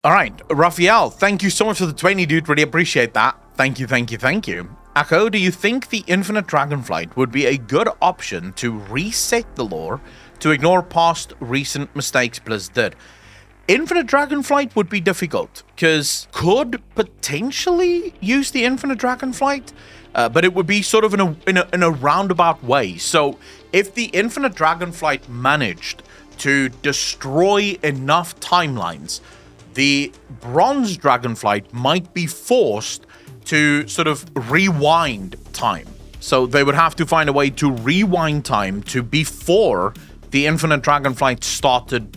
All right, Raphael, thank you so much for the 20, dude. Really appreciate that. Thank you. Akko, do you think the Infinite Dragonflight would be a good option to reset the lore to ignore past recent mistakes Blizz did? Infinite Dragonflight would be difficult, because could potentially use the Infinite Dragonflight, but it would be sort of in a roundabout way. So if the Infinite Dragonflight managed to destroy enough timelines, the Bronze Dragonflight might be forced to sort of rewind time. So they would have to find a way to rewind time to before the Infinite Dragonflight started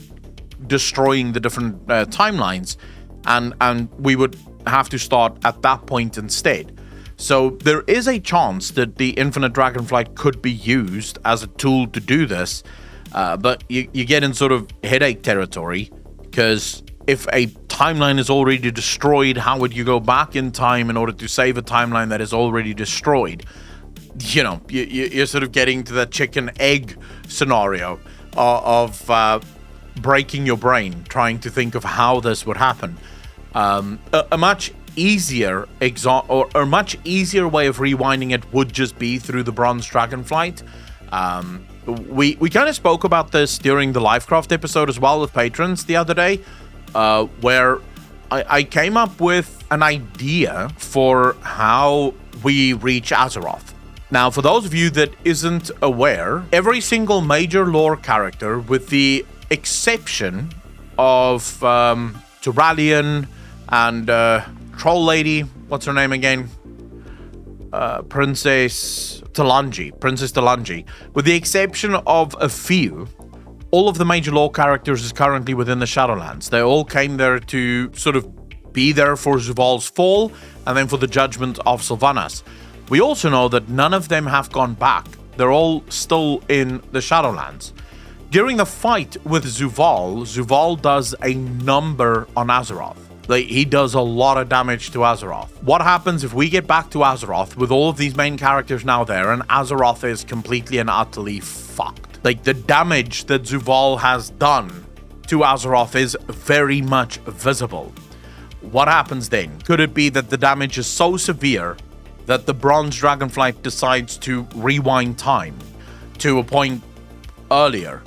destroying the different timelines, and we would have to start at that point instead. So there is a chance that the Infinite Dragonflight could be used as a tool to do this, but you get in sort of headache territory, because if a timeline is already destroyed, how would you go back in time in order to save a timeline that is already destroyed? You know, you're sort of getting to that chicken egg scenario of breaking your brain trying to think of how this would happen. A much easier or much easier way of rewinding it would just be through the Bronze Dragonflight. We kind of spoke about this during the Livecraft episode as well with patrons the other day, where I came up with an idea for how we reach Azeroth. Now, for those of you that isn't aware, every single major lore character, with the exception of Turalian and Troll Lady, what's her name again? Princess Talanji. With the exception of a few, all of the major lore characters is currently within the Shadowlands. They all came there to sort of be there for Zuval's fall and then for the judgment of Sylvanas. We also know that none of them have gone back. They're all still in the Shadowlands. During the fight with Zuval does a number on Azeroth. Like, he does a lot of damage to Azeroth. What happens if we get back to Azeroth with all of these main characters now there and Azeroth is completely and utterly fucked? Like, the damage that Zuval has done to Azeroth is very much visible. What happens then? Could it be that the damage is so severe that the Bronze Dragonflight decides to rewind time to a point earlier,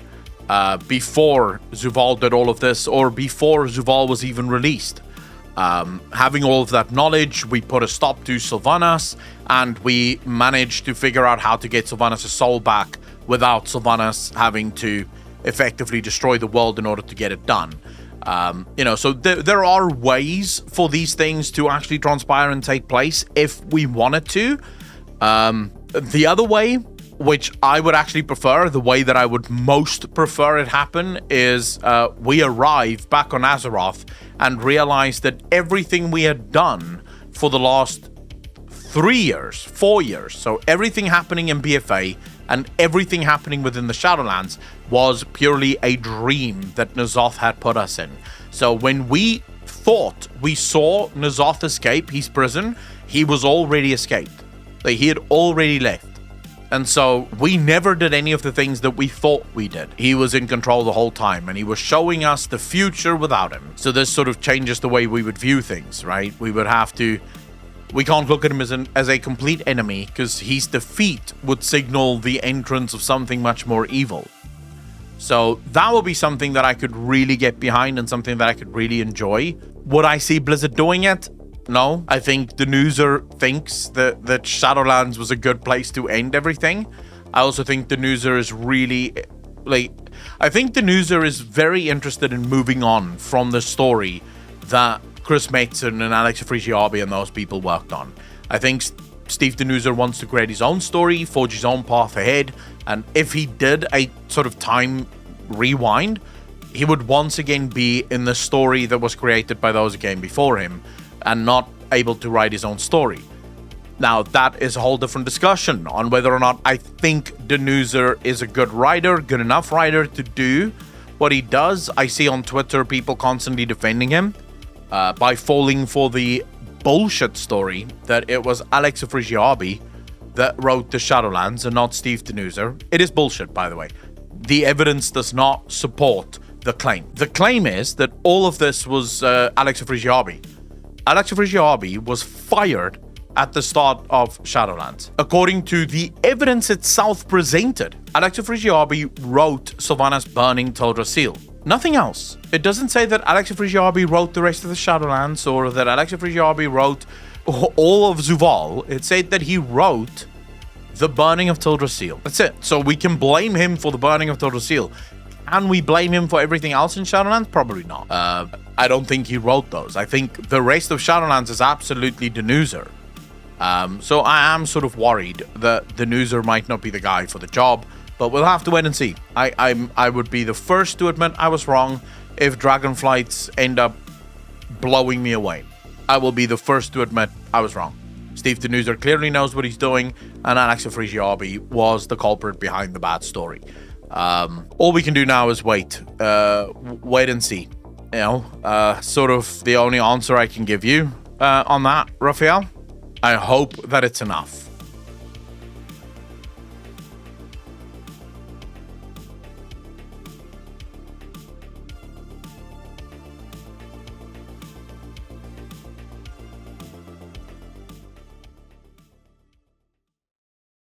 before Zuval did all of this, or before Zuval was even released? Having all of that knowledge, we put a stop to Sylvanas, and we managed to figure out how to get Sylvanas' soul back without Sylvanas having to effectively destroy the world in order to get it done. So there are ways for these things to actually transpire and take place if we wanted to. The other way, which I would actually prefer, the way that I would most prefer it happen, is we arrive back on Azeroth and realize that everything we had done for the last 4 years, so everything happening in BFA and everything happening within the Shadowlands was purely a dream that N'zoth had put us in. So when we thought we saw N'zoth escape his prison, he was already escaped. Like, he had already left. And so we never did any of the things that we thought we did. He was in control the whole time, and he was showing us the future without him. So this sort of changes the way we would view things, right? We can't look at him as a complete enemy, because his defeat would signal the entrance of something much more evil. So that would be something that I could really get behind and something that I could really enjoy. Would I see Blizzard doing it? No. I think Denuser thinks that Shadowlands was a good place to end everything. I also think Denuser is really... I think Denuser is very interested in moving on from the story that Chris Metzen and Alex Frigiabi and those people worked on. I think Steve Denuser wants to create his own story, forge his own path ahead, and if he did a sort of time rewind, he would once again be in the story that was created by those who came before him, and not able to write his own story. Now, that is a whole different discussion on whether or not I think Denuser is a good enough writer to do what he does. I see on Twitter people constantly defending him by falling for the bullshit story that it was Alex Frigiabi that wrote the Shadowlands and not Steve Denuser. It is bullshit, by the way. The evidence does not support the claim. The claim is that all of this was Alex Afrigiabi. Alex Afrigiabi was fired at the start of Shadowlands. According to the evidence itself presented, Alex Afrigiabi wrote Sylvanas burning Teldrassil. Nothing else. It doesn't say that Alex Afrigiabi wrote the rest of the Shadowlands or that Alex Afrigiabi wrote all of Zuval. It said that he wrote the burning of Teldrassil. That's it. So we can blame him for the burning of Teldrassil. Can we blame him for everything else in Shadowlands? Probably not. I don't think he wrote those. I think the rest of Shadowlands is absolutely Denuzer. So I am sort of worried that Denuzer might not be the guy for the job, but we'll have to wait and see. I would be the first to admit I was wrong if Dragonflights end up blowing me away. I will be the first to admit I was wrong. Steve Denuzer clearly knows what he's doing, and Alex Afrigiabi was the culprit behind the bad story. All we can do now is wait and see. You know, sort of the only answer I can give you on that, Raphael. I hope that it's enough.